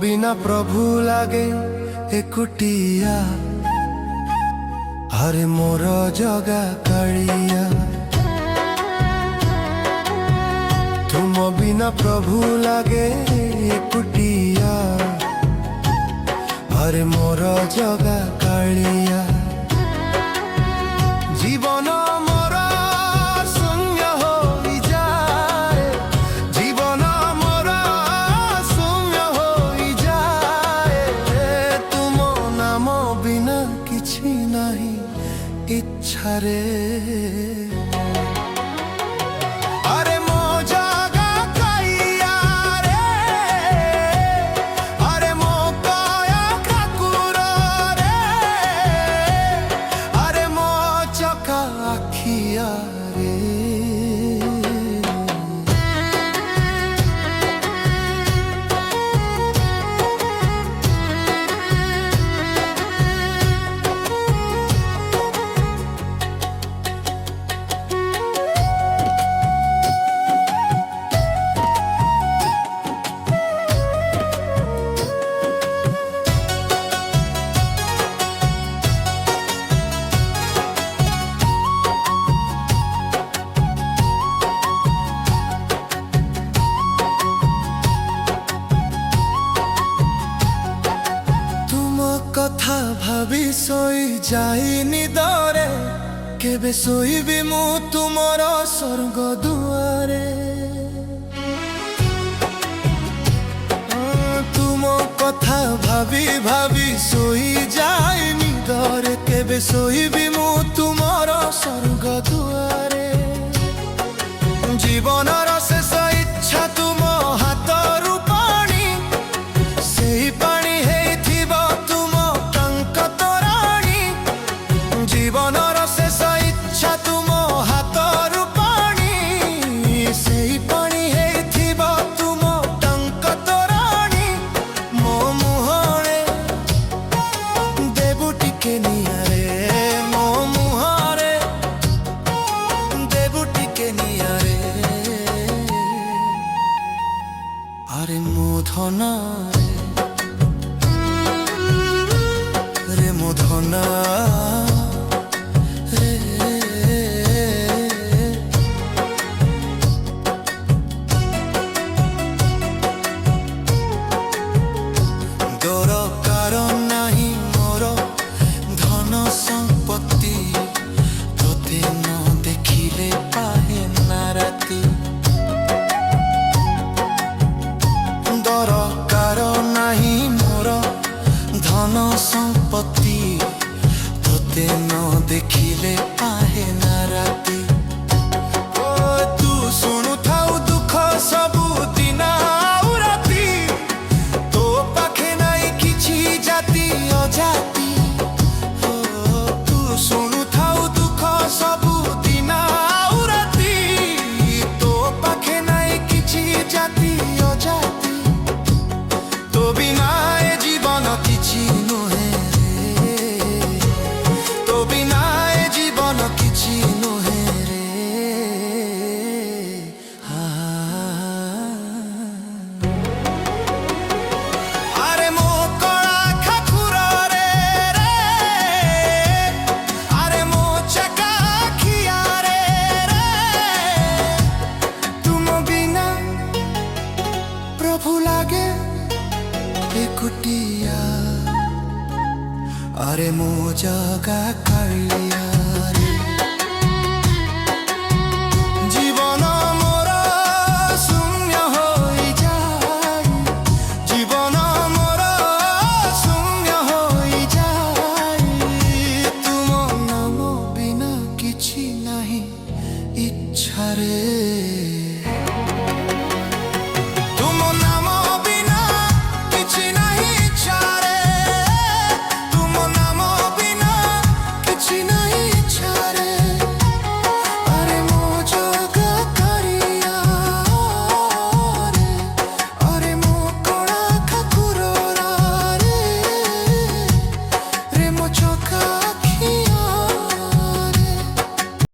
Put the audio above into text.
बिना प्रभु लागे एकुटिया, हरे मोर जगा कालिया। तुम बिना प्रभु लागे एकुटिया, हरे मोर जगा कालिया। जीवन मोर शून्य होई जाए, जीवन मोर शून्य होई जाए। तुम नाम बिना किछि नहीं इच्छा रे। अरे मो जगा कालिया रे, अरे मो काया ठाकुर रे, अरे मो चका आखिया रे। कथा भावी सोई जाइनी दरे, केबे सोईबी मु तुमर स्वर्ग दुआरे। तुम कथा भावी भावी सोई जाइनी दरे, केबे सोईबी मु तुमर स्वर्ग दुआरे। जीवनर शेष इच्छा तुम हातरु पानी, सेही पानी हेइथिबो जीवनर शेष इच्छा तुम हातरु पानी, सेही पानी हेइथिबो तुम टंक तोराणी। मो मुहरे देबु टिके निया रे, मो मुहरे देबु टिके निया रे। अरे मो धना रे, मो धना संपत्ति, तोते न देखिले पाहे ना राती। दरकार नाही मोर धन संपत्ति, तोते न देखिले पाहे ना राती। तू सुनु थाउ दुख सबु दिन आउ राती, तो पाखे नाई किछि जाति अजाति। सुनु थाउ दुख सबु दिन आउ राती, तो पाखे नाई किछि जाति अजाति। तो बिना ए जीवन किछि नुहे रे, तो बिना ए जीवन किछि नुहे रे। अरे मो कळा ठाकुर रे, अरे मो चका आखिया रे। तुम बिना प्रभु लागे एकुटिया, अरे मो जगा कालिया रे। जीवन मोर शून्य होई जाए, जीवन मोर शून्य होई जाए। तुम नाम बिना किछि नहीं इच्छा रे।